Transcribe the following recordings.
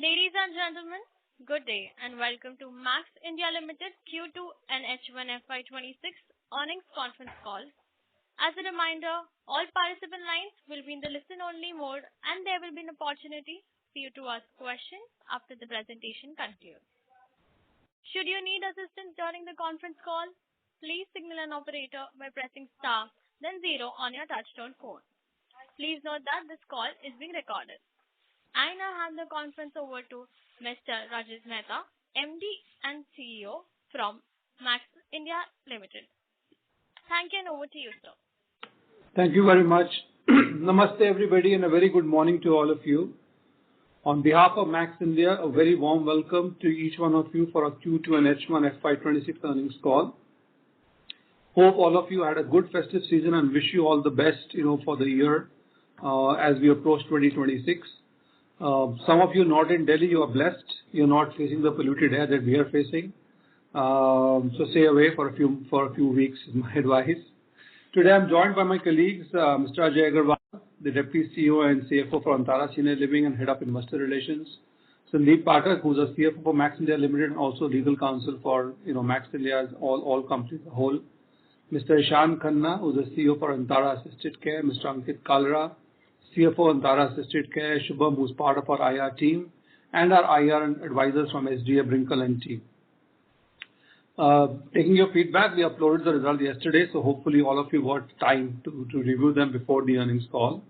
Ladies and gentlemen, good day and welcome to Max India Limited Q2 and H1 FY26 earnings conference call. As a reminder, all participant lines will be in the listen-only mode and there will be an opportunity for you to ask questions after the presentation concludes. Should you need assistance during the conference call, please signal an operator by pressing star, then 0 on your touchtone phone. Please note that this call is being recorded. I now hand the conference over to Mr. Rajesh Mehta, MD and CEO from Max India Limited. Thank you and over to you, sir. Thank you very much. Namaste everybody and a very good morning to all of you. On behalf of Max India, a very warm welcome to each one of you for our Q2 and H1 FY26 earnings call. Hope all of you had a good festive season and wish you all the best, for the year as we approach 2026. Some of you not in Delhi, you are blessed. You're not facing the polluted air that we are facing. So stay away for a few weeks is my advice. Today I'm joined by my colleagues, Mr. Ajay Agarwal, the Deputy CEO and CFO for Antara Senior Living and Head of Investor Relations. Sandeep Pathak, who's a CFO for Max India Limited and also legal counsel for Max India's all companies as a whole. Mr. Ishan Khanna, who's the CEO for Antara Assisted Care. Mr. Ankit Kalra, CFO Antara Assisted Care, Shubham, who's part of our IR team, and our IR and advisors from SGA, Brinkle and team. Taking your feedback, we uploaded the result yesterday, so hopefully all of you got time to review them before the earnings call.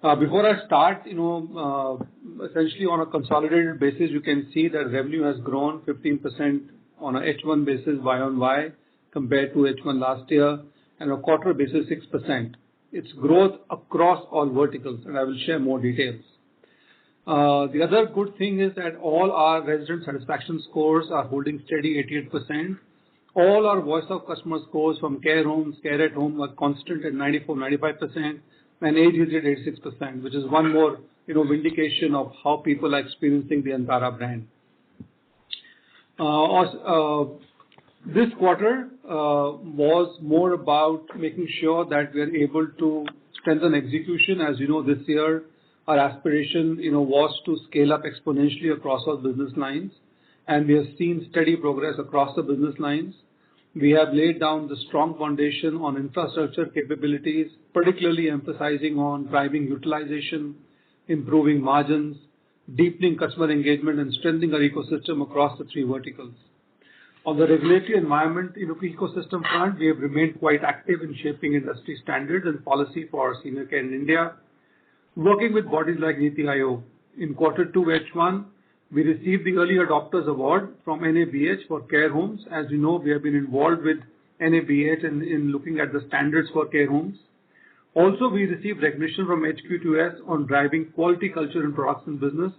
Before I start, essentially on a consolidated basis, you can see that revenue has grown 15% on a H1 basis Y-on-Y compared to H1 last year, and on a quarter basis 6%. It's growth across all verticals, and I will share more details. The other good thing is that all our resident satisfaction scores are holding steady 88%. All our voice of customer scores from care homes, care at home are constant at 94-95%, and age is at 86%, which is one more vindication of how people are experiencing the Antara brand. This quarter was more about making sure that we are able to strengthen execution. As you know, this year our aspiration was to scale up exponentially across our business lines, and we have seen steady progress across the business lines. We have laid down the strong foundation on infrastructure capabilities, particularly emphasizing on driving utilization, improving margins, deepening customer engagement, and strengthening our ecosystem across the three verticals. On the regulatory environment ecosystem front, we have remained quite active in shaping industry standards and policy for our senior care in India, working with bodies like Niti Aayog. In Q2 H1, we received the Early Adopters Award from NABH for care homes. As you know, we have been involved with NABH in looking at the standards for care homes. Also, we received recognition from HQ2S on driving quality culture and products in business.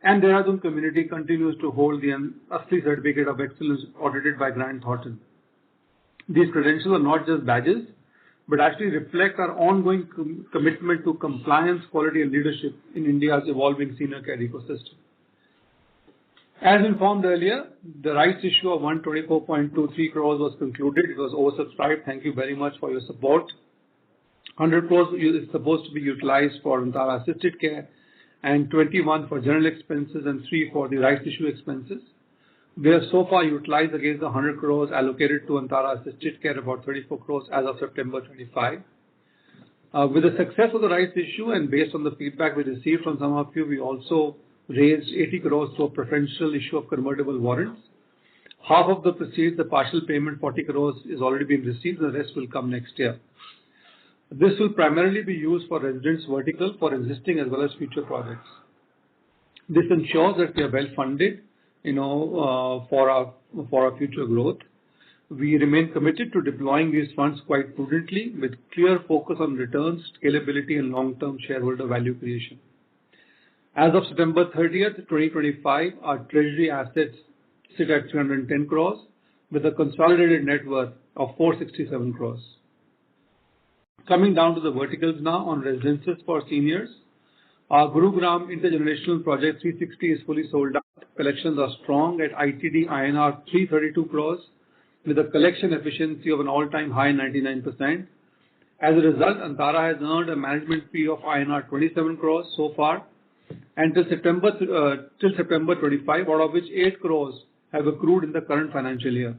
And Dehradun community continues to hold the ASLI Certificate of Excellence audited by Grant Thornton. These credentials are not just badges, but actually reflect our ongoing commitment to compliance, quality and leadership in India's evolving senior care ecosystem. As informed earlier, the rights issue of 124.23 crores was concluded. It was oversubscribed. Thank you very much for your support. 100 crores is supposed to be utilized for Antara Assisted Care, and 21 for general expenses and 3 for the rights issue expenses. We have so far utilized against the 100 crores allocated to Antara Assisted Care about 34 crores as of September 25. With the success of the rights issue and based on the feedback we received from some of you, we also raised 80 crores through a preferential issue of convertible warrants. Half of the proceeds, the partial payment 40 crores is already been received, and the rest will come next year. This will primarily be used for residents vertical for existing as well as future projects. This ensures that we are well funded, for our future growth. We remain committed to deploying these funds quite prudently with clear focus on returns, scalability, and long-term shareholder value creation. As of September 30th, 2025, our treasury assets sit at 310 crores with a consolidated net worth of 467 crores. Coming down to the verticals now on residences for seniors. Our Gurugram intergenerational project 360 is fully sold out. Collections are strong at ITD INR 332 crores with a collection efficiency of an all-time high 99%. As a result, Antara has earned a management fee of INR 27 crores so far and till September 25, out of which 8 crores have accrued in the current financial year.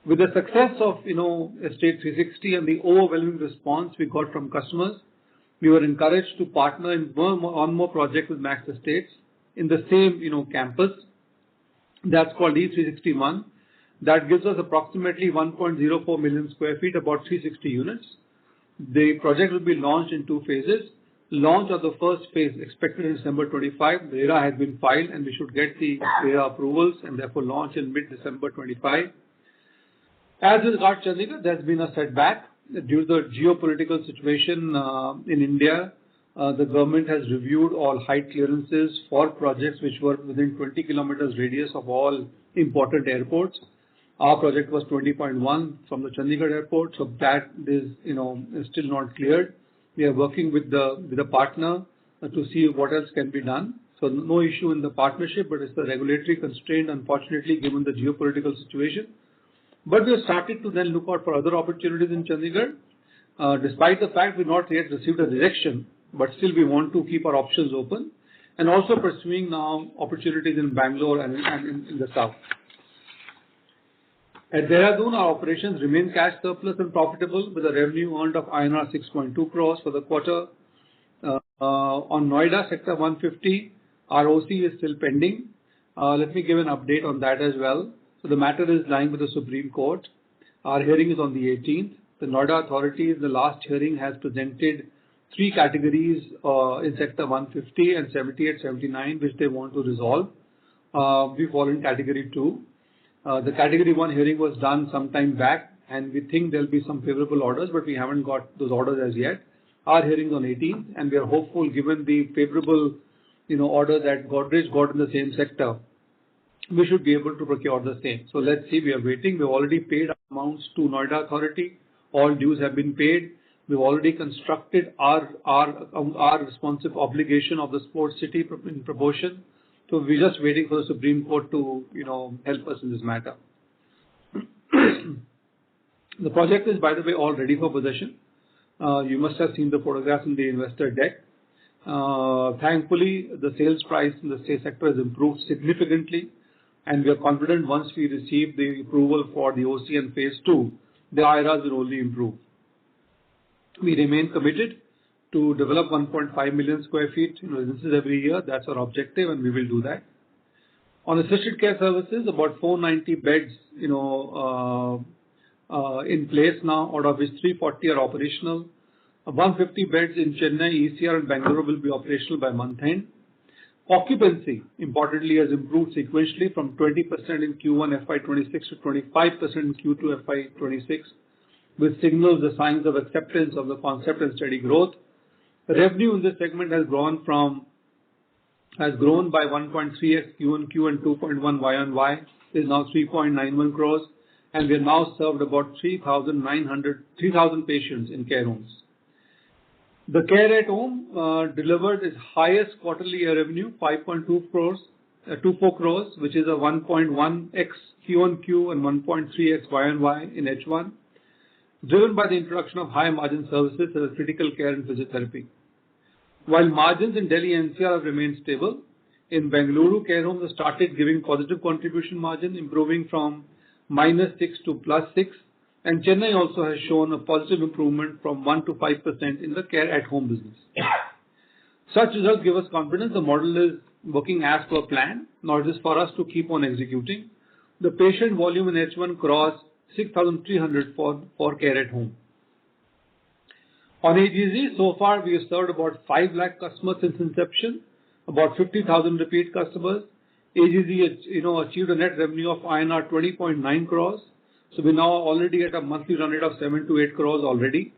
With the success of, Estate 360 and the overwhelming response we got from customers, we were encouraged to partner in one more project with Max Estates in the same, campus. That's called E361. That gives us approximately 1.04 million square feet, about 360 units. The project will be launched in 2 phases. Launch of the first phase expected in December 25. The RERA has been filed and we should get the RERA approvals and therefore launch in mid-December 25. As regards Chandigarh, there's been a setback due to the geopolitical situation in India. The government has reviewed all height clearances for projects which were within 20 kilometers radius of all important airports. Our project was 20.1 from the Chandigarh airport, so that is, is still not cleared. We are working with the partner to see what else can be done. So no issue in the partnership, but it's the regulatory constraint, unfortunately, given the geopolitical situation. But we have started to then look out for other opportunities in Chandigarh, despite the fact we've not yet received a rejection, but still we want to keep our options open and also pursuing now opportunities in Bangalore and in the south. At Dehradun, our operations remain cash surplus and profitable with a revenue earned of INR 6.2 crores for the quarter. On Noida, Sector 150, our OC is still pending. Let me give an update on that as well. So the matter is lying with the Supreme Court. Our hearing is on the 18th. The Noida Authority in the last hearing has presented 3 categories in Sector 150 and 78, 79, which they want to resolve. We fall in Category 2. The Category 1 hearing was done some time back, and we think there'll be some favorable orders, but we haven't got those orders as yet. Our hearing is on 18th, and we are hopeful, given the favorable, order that Godrej got in the same sector, we should be able to procure the same. So let's see. We are waiting. We've already paid amounts to Noida Authority. All dues have been paid. We've already constructed our responsive obligation of the sports city in proportion. So we're just waiting for the Supreme Court to, help us in this matter. The project is, by the way, all ready for possession. You must have seen the photographs in the investor deck. Thankfully, the sales price in the state sector has improved significantly, and we are confident once we receive the approval for the OC and Phase 2, the IRRs will only improve. We remain committed to develop 1.5 million square feet. This is every year. That's our objective, and we will do that. On assisted care services, about 490 beds, in place now, out of which 340 are operational. 150 beds in Chennai, ECR, and Bangalore will be operational by month end. Occupancy, importantly, has improved sequentially from 20% in Q1 FY26 to 25% in Q2 FY26, which signals the signs of acceptance of the concept and steady growth. The revenue in this segment has grown by 1.3x Q-on-Q and 2.1 Y-on-Y, is now 3.91 crores, and we have now served about 3,000 patients in care homes. The care at home delivered its highest quarterly revenue, 5.2 crores, 24 crores, which is a 1.1x Q-on-Q and 1.3x Y-on-Y in H1, driven by the introduction of high margin services such as critical care and physiotherapy. While margins in Delhi NCR have remained stable, in Bengaluru, care homes have started giving positive contribution margin, improving from -6 to +6, and Chennai also has shown a positive improvement from 1 to 5% in the care at home business. Such results give us confidence the model is working as per plan. Now it is for us to keep on executing. The patient volume in H1 crossed 6,300 for care at home. On AGZ, so far we have served about 5 lakh customers since inception, about 50,000 repeat customers. AGZ, achieved a net revenue of INR 20.9 crores. So we're now already at a monthly run rate of 7 to 8 crores already,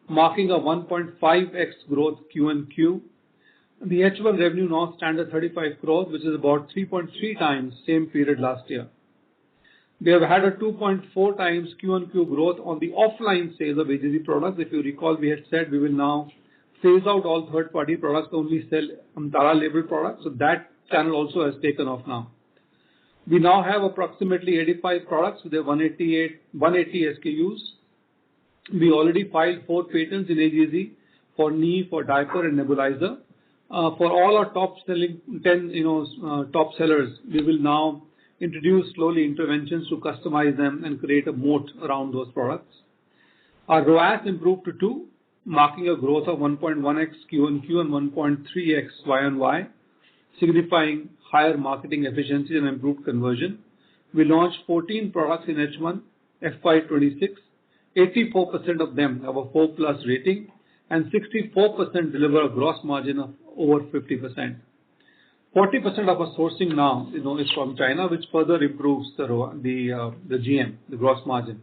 marking a 1.5x growth Q-on-Q. The H1 revenue now stands at 35 crores, which is about 3.3 times same period last year. We have had a 2.4 times Q-on-Q growth on the offline sales of AGZ products. If you recall, we had said we will now phase out all third-party products, only sell Tara label products. So that channel also has taken off now. We now have approximately 85 products with 180 SKUs. We already filed 4 patents in AGZ for knee, for diaper and nebulizer. For all our top selling 10, top sellers, we will now introduce slowly interventions to customize them and create a moat around those products. Our ROAS improved to 2, marking a growth of 1.1x Q-on-Q and 1.3x Y-on-Y, signifying higher marketing efficiency and improved conversion. We launched 14 products in H1 FY26. 84% of them have a 4+ rating, and 64% deliver a gross margin of over 50%. 40% of our sourcing now, is from China, which further improves the GM, the gross margin.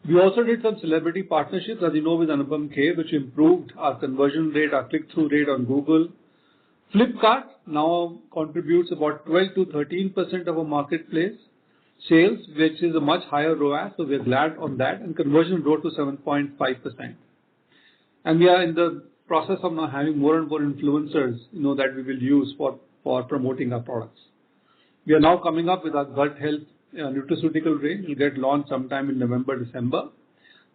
We also did some celebrity partnerships, as you know, with Anupam Kher, which improved our conversion rate, our click-through rate on Google. Flipkart now contributes about 12 to 13% of our marketplace sales, which is a much higher ROAS, so we are glad on that, and conversion rose to 7.5%. And we are in the process of now having more and more influencers, that we will use for promoting our products. We are now coming up with our gut health nutraceutical range. It will get launched sometime in November, December.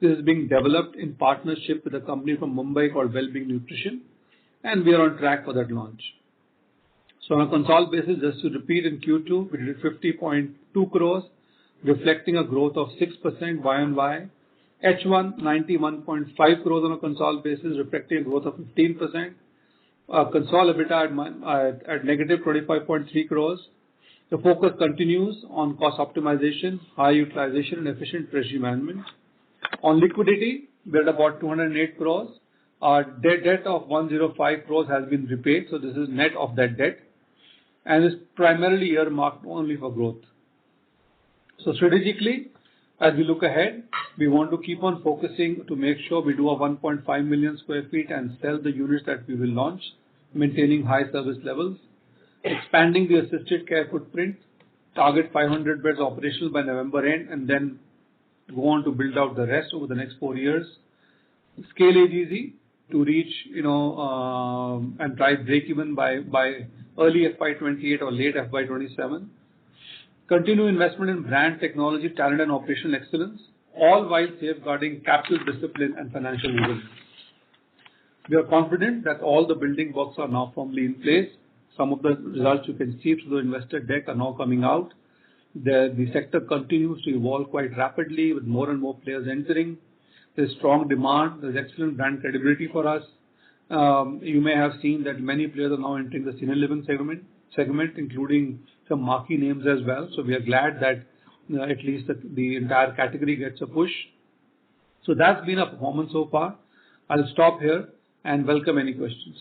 This is being developed in partnership with a company from Mumbai called Wellbeing Nutrition, and we are on track for that launch. So on a Concall basis, just to repeat, in Q2, we did 50.2 crores, reflecting a growth of 6% Y-on-Y. H1, 91.5 crores on a Concall basis, reflecting a growth of 15%. Concall EBITDA at negative 25.3 crores. The focus continues on cost optimization, high utilization, and efficient treasury management. On liquidity, we're at about 208 crores. Our debt of 105 crores has been repaid, so this is net of that debt, and is primarily earmarked only for growth. So strategically, as we look ahead, we want to keep on focusing to make sure we do a 1.5 million square feet and sell the units that we will launch, maintaining high service levels, expanding the assisted care footprint, target 500 beds operational by November end, and then go on to build out the rest over the next 4 years. Scale AGZ to reach, and try break even by early FY28 or late FY27. Continue investment in brand, technology, talent, and operational excellence, all while safeguarding capital discipline and financial resilience. We are confident that all the building blocks are now firmly in place. Some of the results you can see through the investor deck are now coming out. The sector continues to evolve quite rapidly with more and more players entering. There's strong demand. There's excellent brand credibility for us. You may have seen that many players are now entering the senior living segment, including some marquee names as well. So we are glad that at least the entire category gets a push. So that's been our performance so far. I'll stop here and welcome any questions.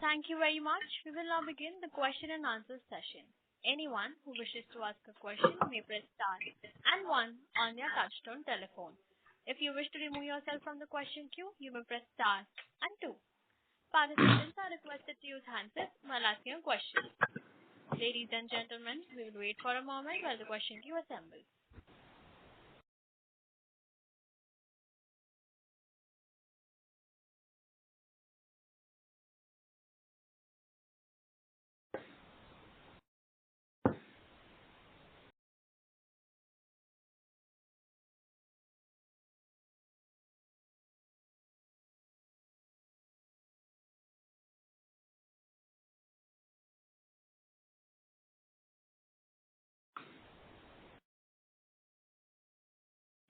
Thank you very much. We will now begin the question and answer session. Anyone who wishes to ask a question may press star and 1 on their touchtone telephone. If you wish to remove yourself from the question queue, you may press star and 2. Participants are requested to use handsets while asking a question. Ladies and gentlemen, we will wait for a moment while the question queue assembles.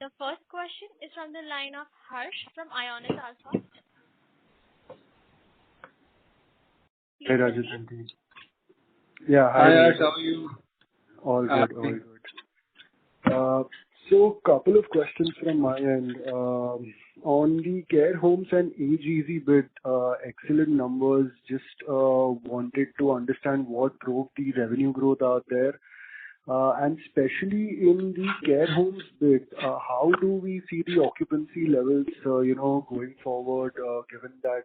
The first question is from the line of Harsh from Ionis Alpha. Hey, Rajat and team. Yeah, Hi, Harsh, how are you? All good, all good. So, couple of questions from my end. On the care homes and AGZ bit, excellent numbers. Just wanted to understand what drove the revenue growth out there. And especially in the care homes bit, how do we see the occupancy levels, going forward, given that,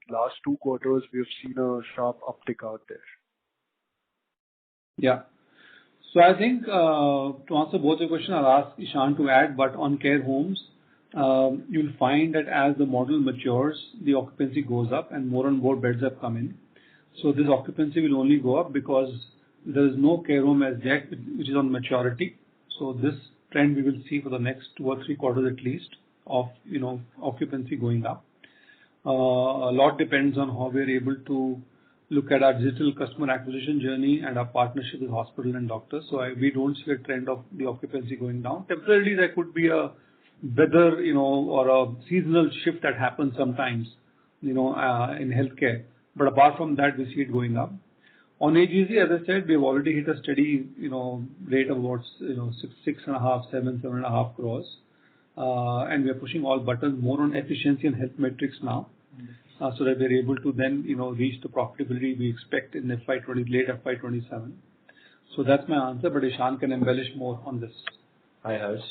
last 2 quarters we have seen a sharp uptick out there? Yeah. So I think to answer both your questions, I'll ask Ishan to add, but on care homes, you'll find that as the model matures, the occupancy goes up and more beds have come in. So this occupancy will only go up because there is no care home as yet which is on maturity. So this trend we will see for the next 2 or 3 quarters at least of occupancy going up. A lot depends on how we are able to look at our digital customer acquisition journey and our partnership with hospital and doctors. So we don't see a trend of the occupancy going down. Temporarily, there could be a weather, or a seasonal shift that happens sometimes, in healthcare. But apart from that, we see it going up. On AGZ, as I said, we've already hit a steady, rate of about, 6.5, 7.5 crores. And we are pushing all buttons more on efficiency and health metrics now, so that we're able to then, reach the profitability we expect in late FY27. So that's my answer, but Ishan can embellish more on this. Hi, Harsh.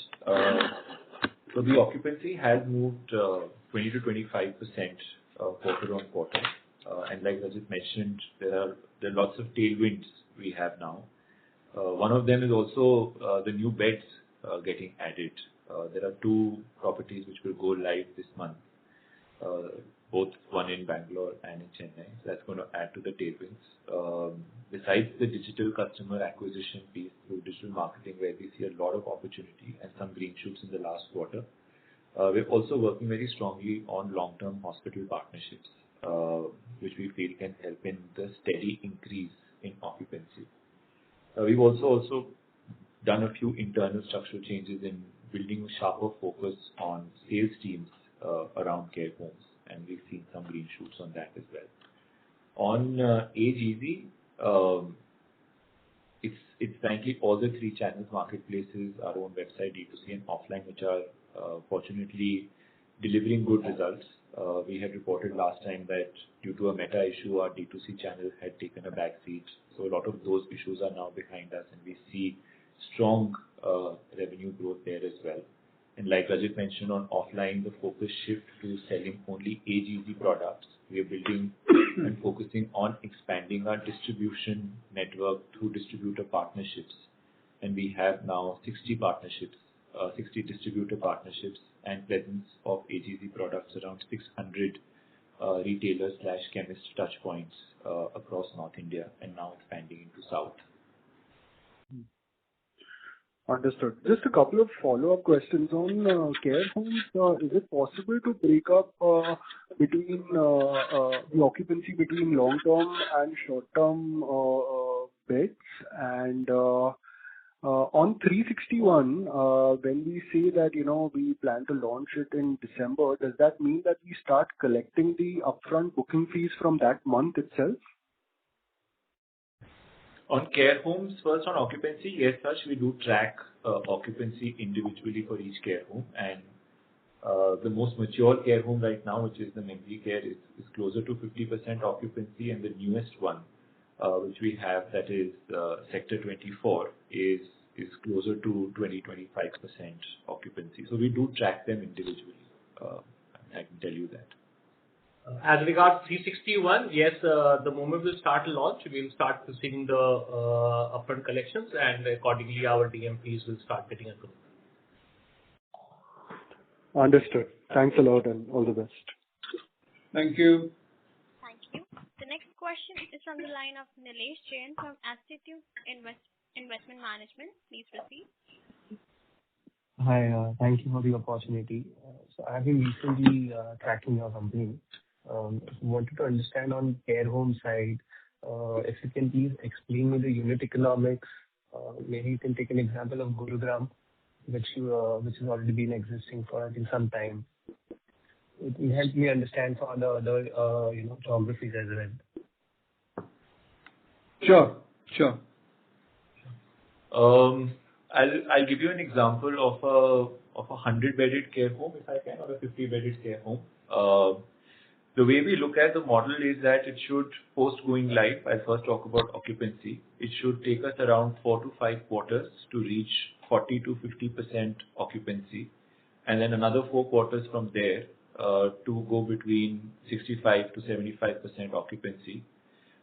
So the occupancy has moved 20 to 25% quarter on quarter. And like Rajat mentioned, there are lots of tailwinds we have now. One of them is also the new beds getting added. There are 2 properties which will go live this month, both one in Bangalore and in Chennai. So that's going to add to the tailwinds. Besides the digital customer acquisition piece through digital marketing, where we see a lot of opportunity and some green shoots in the last quarter, we're also working very strongly on long-term hospital partnerships, which we feel can help in the steady increase in occupancy. We've also done a few internal structural changes in building a sharper focus on sales teams around care homes, and we've seen some green shoots on that as well. On AGZ, it's frankly all the 3 channels, marketplaces, our own website, D2C and offline, which are fortunately delivering good results. We had reported last time that due to a meta issue, our D2C channel had taken a back seat. So a lot of those issues are now behind us, and we see strong revenue growth there as well. And like Rajat mentioned, on offline, the focus shift to selling only AGZ products. We are building and focusing on expanding our distribution network through distributor partnerships. And we have now 60 distributor partnerships and presence of AGZ products around 600 retailers/chemist touchpoints across North India, and now expanding into South. Understood. Just a couple of follow-up questions on care homes. Is it possible to break up between the occupancy between long-term and short-term beds? And on 361, when we say that, we plan to launch it in December, does that mean that we start collecting the upfront booking fees from that month itself? On care homes, first on occupancy, yes, Harsh, we do track occupancy individually for each care home. And the most mature care home right now, which is the Memory Care, is closer to 50% occupancy. And the newest one, which we have, that is Sector 24, is closer to 20-25% occupancy. So we do track them individually. I can tell you that. As regards 361, yes, the moment we start launch, we'll start receiving the upfront collections, and accordingly our DMPs will start getting approved. Understood. Thanks a lot and all the best. Thank you. Thank you. The next question is from the line of Nilesh Jain from Astute Investment Management. Please proceed. Hi, thank you for the opportunity. So I've been recently tracking your company. Wanted to understand on care home side, if you can please explain me the unit economics. Maybe you can take an example of Gurugram, which has already been existing for I think some time. It will help me understand for the other geographies as well. Sure. I'll give you an example of a 100-bedded care home, if I can, or a 50-bedded care home. The way we look at the model is that it should, post going live, I'll first talk about occupancy. It should take us around 4 to 5 quarters to reach 40 to 50% occupancy, and then another 4 quarters from there to go between 65 to 75% occupancy.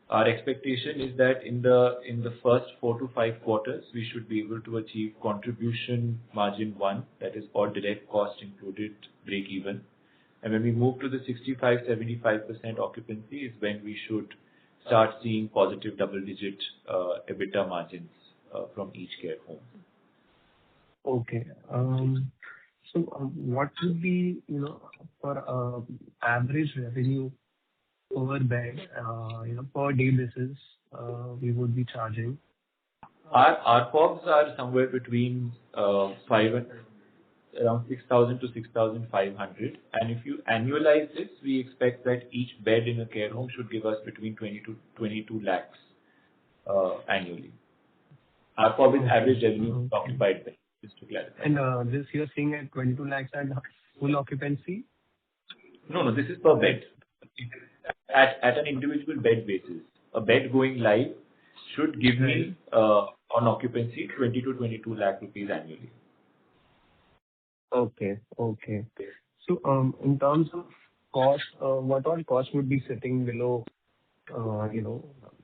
Our expectation is that in the first 4 to 5 quarters, we should be able to achieve contribution margin 1, that is all direct cost included, break even. And when we move to the 65-75% occupancy is when we should start seeing positive double-digit EBITDA margins from each care home. Okay. So, what would be, for average revenue per bed, per day basis, we would be charging? Our ARPOBs are somewhere between around 6,000 to 6,500. And if you annualize this, we expect that each bed in a care home should give us between 20 to 22 lakhs annually. ARPOB is average revenue per occupied bed, just to clarify. And this you're seeing at 22 lakhs at full occupancy? No, this is per bed. At an individual bed basis. A bed going live should give me, on occupancy, 20 to 22 lakh rupees annually. Okay. So, in terms of cost, what all costs would be sitting below,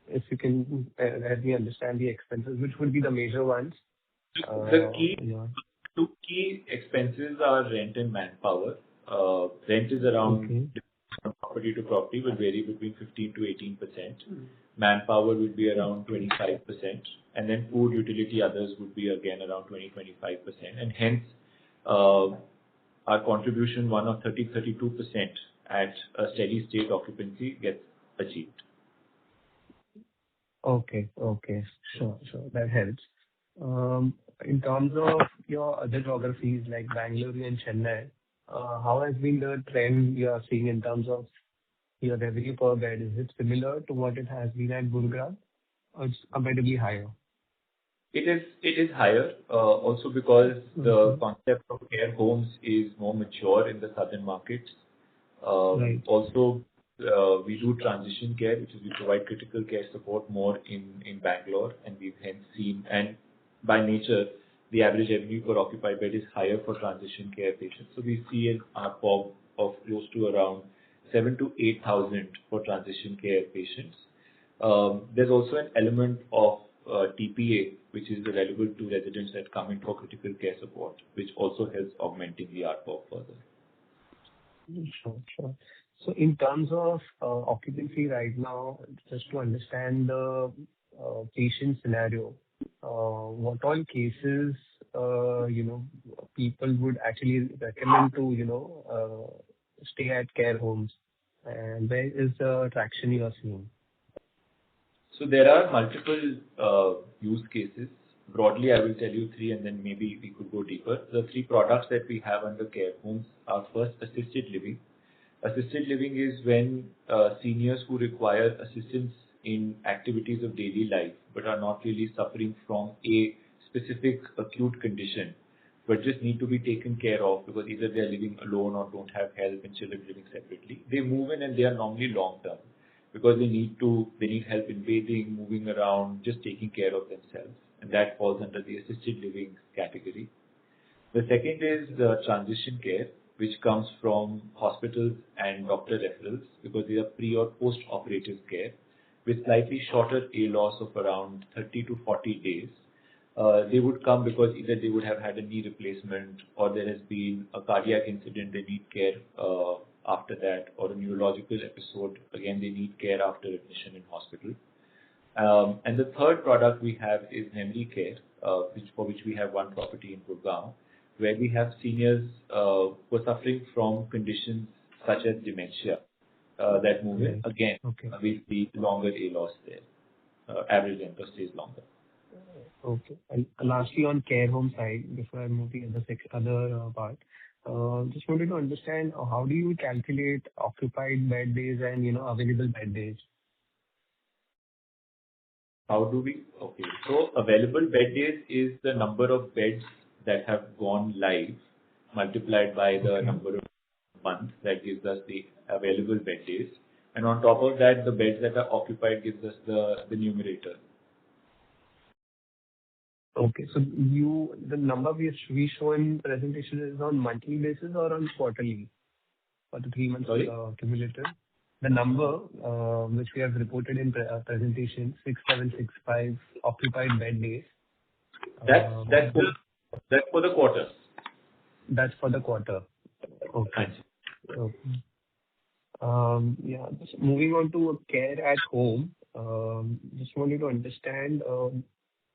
if you can help me understand the expenses, which would be the major ones? The Yeah. two key expenses are rent and manpower. Rent is around property to property will vary between 15 to 18%. Manpower would be around 25%, and then food, utility, others would be again around 20-25%, and hence our contribution one of 32% at a steady state occupancy gets achieved. Okay. Sure. That helps. In terms of your other geographies like Bangalore and Chennai, how has been the trend you are seeing in terms of your revenue per bed? Is it similar to what it has been at Gurugram, or it's comparatively higher? It is higher, also because the concept of care homes is more mature in the southern markets. Right. Also, we do transition care, which is we provide critical care support more in Bangalore, and we've hence seen, and by nature, the average revenue per occupied bed is higher for transition care patients. So we see an ARPOB of close to around 7 to 8,000 for transition care patients. There's also an element of TPA, which is available to residents that come in for critical care support, which also helps augmenting the ARPOB further. Sure. So in terms of occupancy right now, just to understand the patient scenario, what all cases, people would actually recommend to, stay at care homes, and where is the traction you are seeing? So there are multiple use cases. Broadly, I will tell you three, and then maybe we could go deeper. The three products that we have under care homes are first assisted living. Assisted living is when seniors who require assistance in activities of daily life but are not really suffering from a specific acute condition but just need to be taken care of because either they are living alone or don't have help and children living separately. They move in and they are normally long term because they need help in bathing, moving around, just taking care of themselves, and that falls under the assisted living category. The second is the transition care, which comes from hospitals and doctor referrals because they are pre or post-operative care with slightly shorter ALOS of around 30 to 40 days. They would come because either they would have had a knee replacement or there has been a cardiac incident, they need care after that, or a neurological episode, again they need care after admission in hospital. And the third product we have is memory care, for which we have one property in Gurgaon, where we have seniors who are suffering from conditions such as dementia that move in. Again, we see longer ALOS there. Average length of stay is longer. Okay. And lastly, on care home side, before I move to the other part, just wanted to understand how do you calculate occupied bed days and available bed days? How do we? Okay. So available bed days is the number of beds that have gone live multiplied by the number of months. That gives us the available bed days. And on top of that, the beds that are occupied gives us the numerator. Okay. So the number we show in presentation is on monthly basis or on quarterly for the 3 months cumulative? The number which we have reported in presentation, 6,765 occupied bed days. That's for the quarter. That's for the quarter. Okay. Yeah. Just moving on to care at home. Just wanted to understand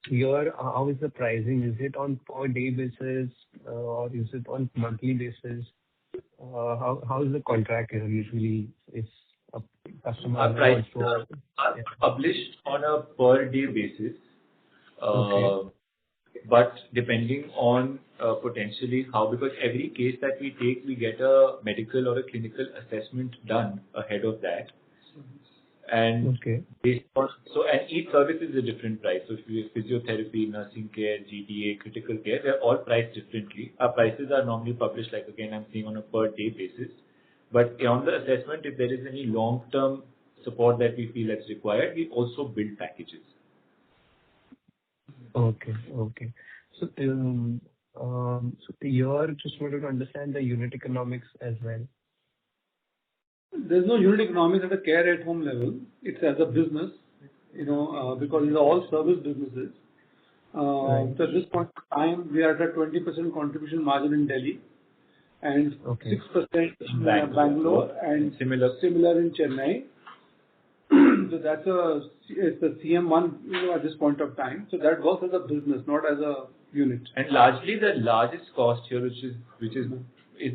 here, how is the pricing? Is it on per day basis, or is it on monthly basis? How is the contract here usually if a Our customer prices wants to? are Yeah. published on a per day basis. Okay. But depending on potentially how, because every case that we take, we get a medical or a clinical assessment done ahead of that. And Okay. and each service is a different price. So if you have physiotherapy, nursing care, GDA, critical care, they're all priced differently. Our prices are normally published, like again, I'm saying on a per day basis. But on the assessment, if there is any long-term support that we feel that's required, we also build packages. Okay. Okay. So, here, just wanted to understand the unit economics as well. There's no unit economics at a care at home level. It's as a business, because these are all service businesses. Right. So at this point in time, we are at a 20% contribution margin in Delhi and Okay. 6% in Bangalore and similar in Chennai. So it's a CM1, at this point of time. So that works as a business, not as a unit. And largely the largest cost here, which is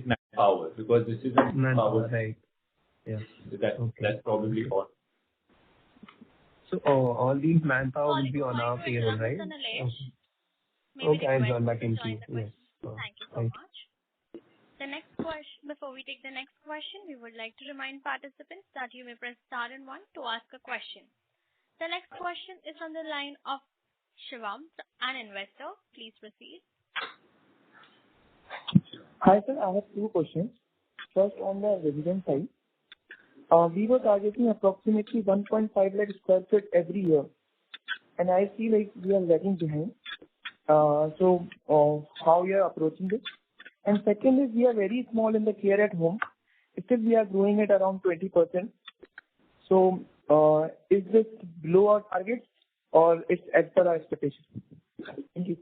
manpower, because this is a Manpower, right. Yeah. So Okay. that's probably all. So, all these manpower will Sorry be to on point our to payroll, interrupt, right? Mr. Nilesh. Okay. May we Okay, I'll request join you back to in join queue. the Yes. question? Thank you so Thank much. The next question, before we take the next question, we would like to remind participants that you may press star and one to ask a question. The next question is on the line of Shivam, an investor. Please proceed. Hi, sir. I have two questions. First, on the resident side, we were targeting approximately 1.5 lakh square feet every year, and I feel like we are lagging behind. So, how we are approaching this? And second is, we are very small in the care at home. Still, we are growing at around 20%. So, is this below our targets or it's as per our expectations? Thank you.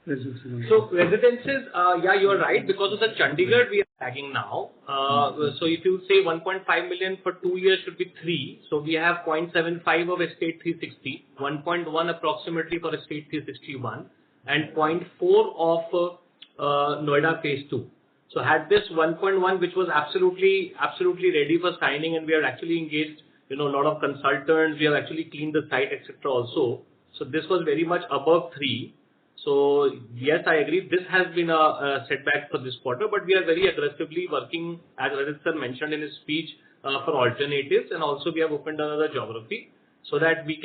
So residences, yeah, you are right. Because of the Chandigarh, we are lagging now. So if you say 1.5 million for 2 years should be 3. So we have 0.75 of Estate 360, 1.1 approximately for Estate 361, and zero point 0.4 of Noida Phase 2. So had this 1.1, which was absolutely ready for signing, and we are actually engaged, a lot of consultants. We have actually cleaned the site, etc. also. So this was very much above 3. So yes, I agree. This has been a setback for this quarter, but we are very aggressively working, as Rajat sir mentioned in his speech, for alternatives, and also we have opened another geography so that we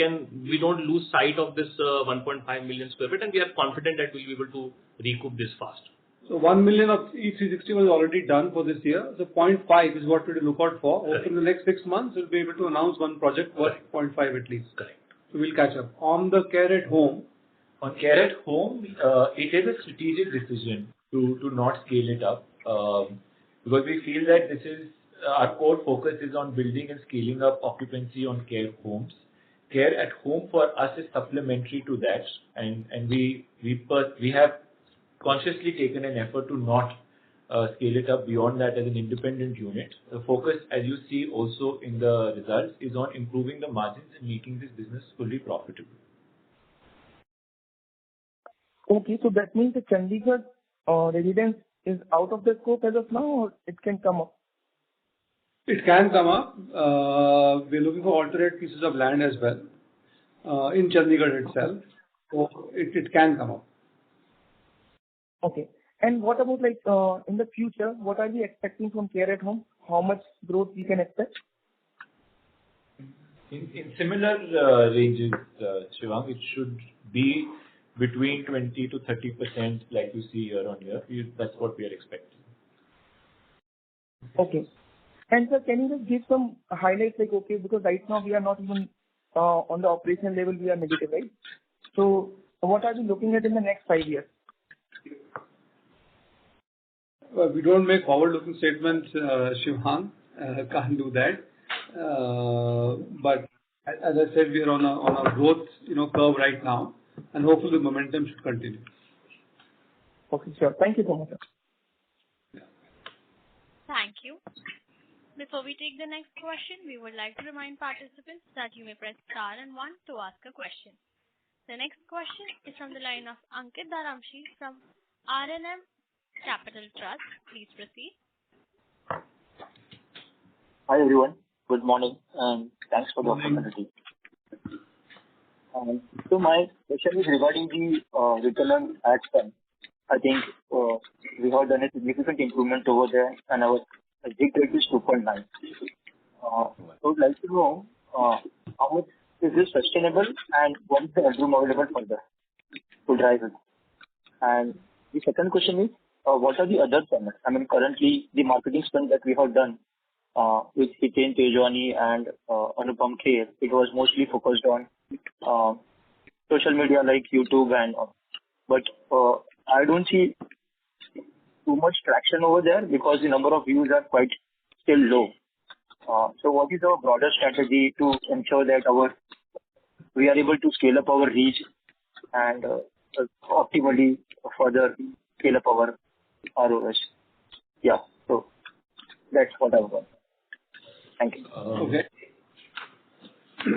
don't lose sight of this 1.5 million square feet, and we are confident that we'll be able to recoup this fast. So 1 million of E360 was already done for this year. So 0.5 is what we will look out for. Correct. In the next 6 months, we'll be able to announce one project worth 0.5 at least. Correct. So we'll catch up. On the care at home, On care at home, it is a strategic decision to not scale it up, because we feel that this is our core focus is on building and scaling up occupancy on care homes. Care at home for us is supplementary to that, and we have consciously taken an effort to not scale it up beyond that as an independent unit. The focus, as you see also in the results, is on improving the margins and making this business fully profitable. Okay, so that means the Chandigarh residence is out of the scope as of now, or it can come up? it can come up. We're looking for alternate pieces of land as well in Chandigarh itself. So it can come up. Okay. And what about in the future, what are we expecting from care at home? How much growth we can expect? In similar ranges, Shivang, it should be between 20 to 30%, like you see year on year. That's what we are expecting. Okay. And sir, can you just give some highlights okay, because right now we are not even on the operational level, we are negative, right? So what are we looking at in the next 5 years? Well, we don't make forward-looking statements, Shivang. Can't do that. But as I said, we are on a growth curve right now, and hopefully the momentum should continue. Okay, sure. Thank you so much, sir. Thank you. Before we take the next question, we would like to remind participants that you may press star and one to ask a question. The next question is from the line of Ankit Dharamshi from RNM Capital Trust. Please proceed. Hi, everyone. Good morning, and thanks for the opportunity. So my question is regarding the return on ad spend. I think we have done a significant improvement over there, and our exit rate is 2.9. So I would like to know how much is this sustainable, and what is the headroom available further to drive it? And the second question is, what are the other channels? I mean, currently, the marketing spend that we have done with Hiten Tejwani and Anupam Kher, it was mostly focused on social media like YouTube and all. But I don't see too much traction over there because the number of views are quite still low. So what is our broader strategy to ensure that we are able to scale up our reach and optimally further scale up our ROS? Yeah, so that's what I want. Thank you. Okay.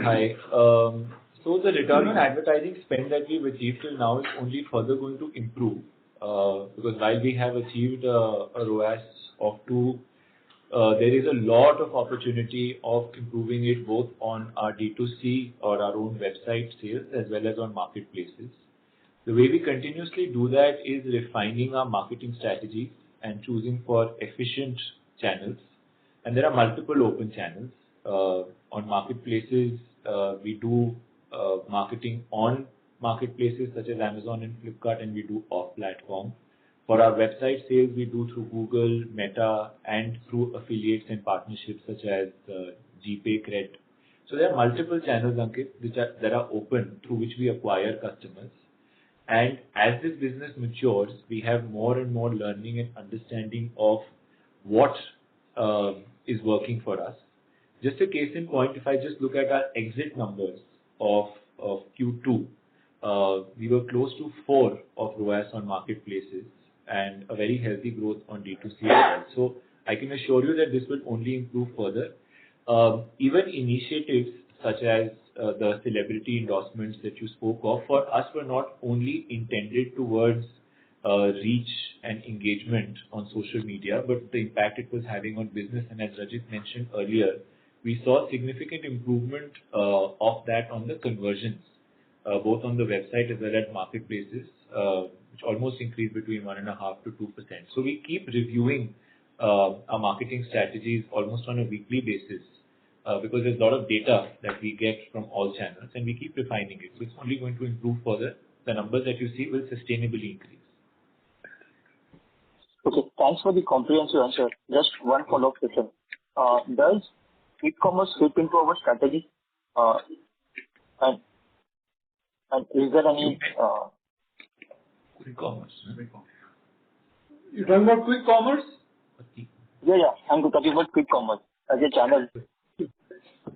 Hi. So the return on advertising spend that we've achieved till now is only further going to improve because while we have achieved a ROAS of 2, there is a lot of opportunity of improving it both on our D2C or our own website sales as well as on marketplaces. The way we continuously do that is refining our marketing strategies and choosing for efficient channels. And there are multiple open channels. On marketplaces, we do marketing on marketplaces such as Amazon and Flipkart, and we do off-platform. For our website sales, we do through Google, Meta, and through affiliates and partnerships such as GPay, Cred. So there are multiple channels, Ankit, that are open through which we acquire customers. And as this business matures, we have more and more learning and understanding of what is working for us. Just a case in point, if I just look at our exit numbers of Q2, we were close to 4 of ROAS on marketplaces and a very healthy growth on D2C as well. So I can assure you that this will only improve further. Even initiatives such as the celebrity endorsements that you spoke of, for us were not only intended towards reach and engagement on social media, but the impact it was having on business. And as Rajit mentioned earlier, we saw significant improvement of that on the conversions, both on the website as well as marketplaces, which almost increased between 1.5% to 2%. So we keep reviewing our marketing strategies almost on a weekly basis because there's a lot of data that we get from all channels and we keep refining it. So it's only going to improve further. The numbers that you see will sustainably increase. Okay, thanks for the comprehensive answer. Just one follow-up question. Does quick commerce fit into our strategy? And is there any... Quick commerce. You're talking about quick commerce? Yeah, I'm talking about quick commerce as a channel.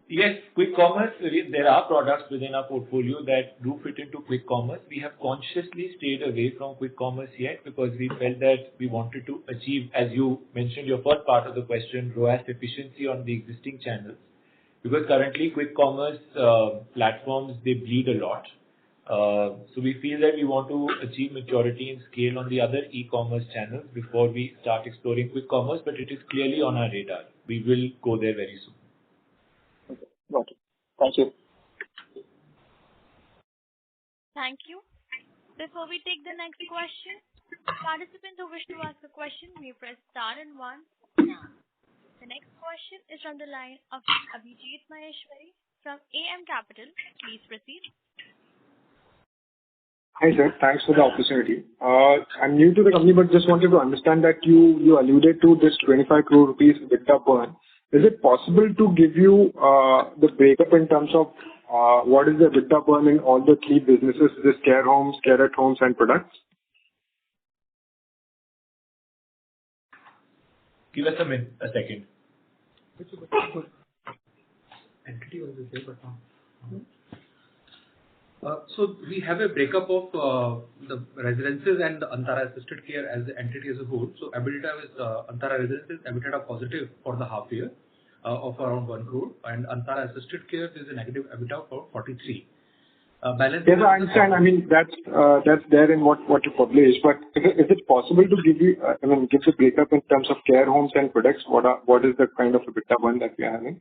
Yes, quick commerce, there are products within our portfolio that do fit into quick commerce. We have consciously stayed away from quick commerce yet because we felt that we wanted to achieve, as you mentioned, your first part of the question, ROAS efficiency on the existing channels. Because currently quick commerce platforms, they bleed a lot. So we feel that we want to achieve maturity and scale on the other e-commerce channels before we start exploring quick commerce, but it is clearly on our radar. We will go there very soon. Okay, got it. Thank you. Thank you. Before we take the next question, participants who wish to ask a question may press star and 1 now. The next question is from the line of Abhijit Maheshwari from AM Capital. Please proceed. Hi sir, thanks for the opportunity. I'm new to the company but just wanted to understand that you alluded to this 25 crore rupees EBITDA burn. Is it possible to give you the breakup in terms of what is the EBITDA burn in all the 3 businesses, this care homes, care at homes and products? Give us a second. Entity was the same, but so we have a breakup of the residences and the Antara Assisted Care as the entity as a whole. So EBITDA is Antara Residences EBITDA positive for the half year of around 1 crore, and Antara Assisted Care is a negative EBITDA of 43. Balance. Yes, I understand. I mean, that's there in what you publish. But is it possible to give the breakup in terms of care homes and products? What is the kind of EBITDA burn that we are having?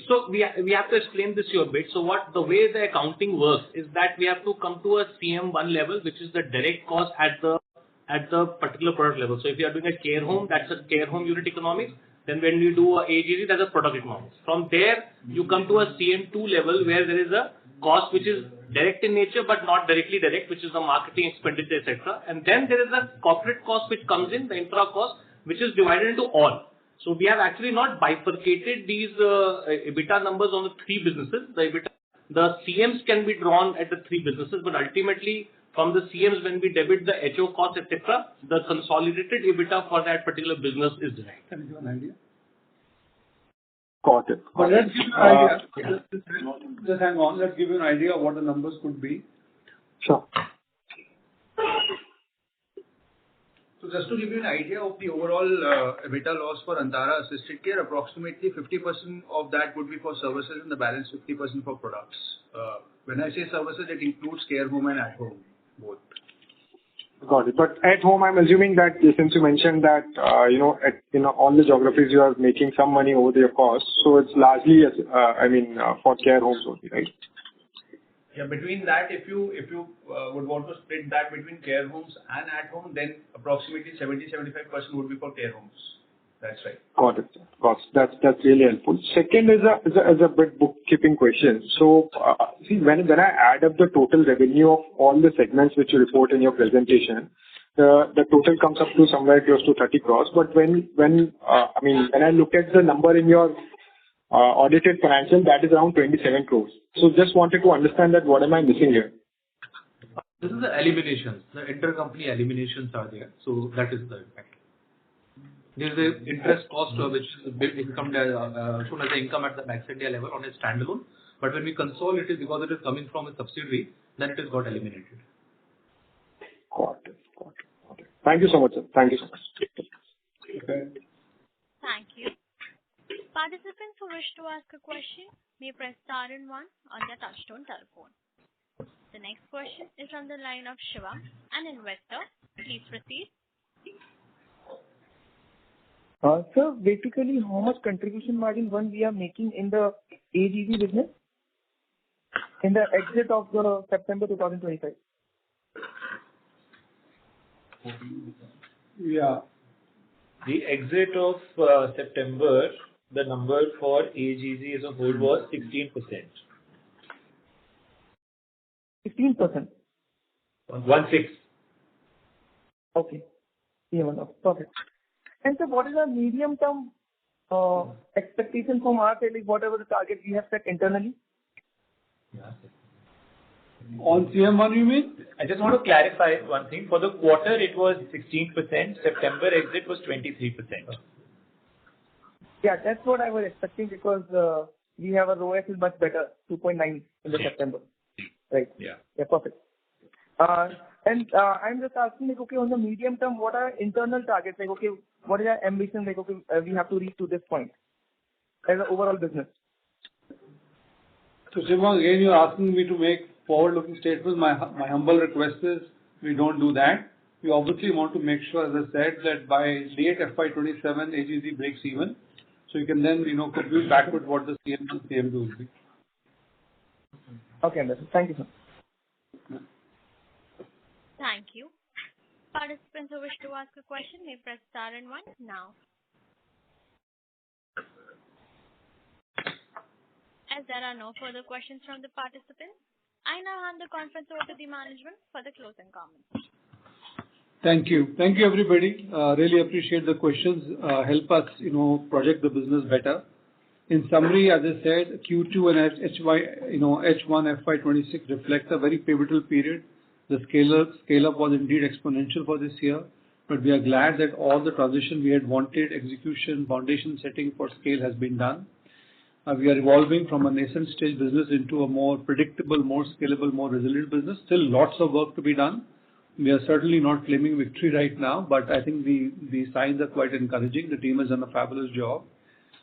So we have to explain this to you a bit. So the way the accounting works is that we have to come to a CM1 level, which is the direct cost at the particular product level. So if you are doing a care home, that's a care home unit economics. Then when you do a AGG, that's a product economics. From there, you come to a CM2 level where there is a cost which is direct in nature but not directly direct, which is the marketing expenditure, etc. And then there is a corporate cost which comes in, the infra cost, which is divided into all. So we have actually not bifurcated these EBITDA numbers on the three businesses. The CMs can be drawn at the three businesses, but ultimately from the CMs, when we debit the HO cost, etc., the consolidated EBITDA for that particular business is derived. Can you give an idea? Got it. But let's give you an idea. Just hang on. Let's give you an idea of what the numbers could be. Sure. So just to give you an idea of the overall EBITDA loss for Antara Assisted Care, approximately 50% of that would be for services and the balance 50% for products. When I say services, it includes care home and at home, both. Got it. But at home, I'm assuming that since you mentioned that, all the geographies you are making some money over your costs, so it's largely, for care homes only, right? Yeah, between that, if you would want to split that between care homes and at home, then approximately 70-75% would be for care homes. That's right. Got it. That's really helpful. Second is a bit bookkeeping question. So, see, when I add up the total revenue of all the segments which you report in your presentation, the total comes up to somewhere close to 30 crores. But when I look at the number in your audited financial, that is around 27 crores. So just wanted to understand that what am I missing here? This is the eliminations. The intercompany eliminations are there. So that is the impact. There is the interest cost which is income shown as the income at the Max India level on a standalone. But when we consolidate it, because it is coming from a subsidiary, then it has got eliminated. Got it. Thank you so much, sir. Thank you so much. Okay. Thank you. Participants who wish to ask a question may press star and 1 on their touchtone telephone. The next question is on the line of Shiva, an investor. Please proceed. Sir, basically, how much contribution margin we are making in the AGV business in the exit of the September 2025? Yeah. The exit of September, the number for AGG as a whole was 16%. 16%? 16. Okay. Perfect. And so what is our medium-term expectation from our side, like whatever the target we have set internally? On CM1, you mean? I just want to clarify one thing. For the quarter, it was 16%. September exit was 23%. Yeah, that's what I was expecting because we have a ROAS is much better, 2.9 in the September. Right. Yeah. Yeah, perfect. And I'm just asking, like, okay, on the medium term, what are internal targets? Like, okay, what is our ambition? Like, okay, we have to reach to this point as an overall business. So, Shiva, again, you're asking me to make forward-looking statements. My humble request is we don't do that. We obviously want to make sure, as I said, that by late FY27, AGC breaks even. So you can then, compute backward what the CM and CM2 will be. Okay, understood. Thank you, sir. Thank you. Participants who wish to ask a question may press star and 1 now. As there are no further questions from the participants, I now hand the conference over to the management for the closing comments. Thank you. Thank you, everybody. Really appreciate the questions. Help us, project the business better. In summary, as I said, Q2 and H1 FY26 reflect a very pivotal period. The scale-up was indeed exponential for this year, but we are glad that all the transition we had wanted, execution, foundation setting for scale has been done. We are evolving from a nascent stage business into a more predictable, more scalable, more resilient business. Still lots of work to be done. We are certainly not claiming victory right now, but I think the signs are quite encouraging. The team has done a fabulous job.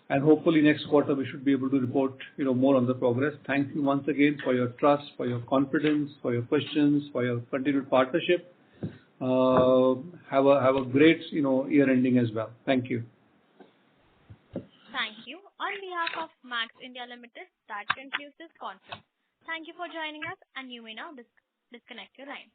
and hopefully next quarter we should be able to report, more on the progress. Thank you once again for your trust, for your confidence, for your questions, for your continued partnership. Have a great, year ending as well. Thank you. Thank you. On behalf of Max India Limited, that concludes this conference. Thank you for joining us, and you may now disconnect your line.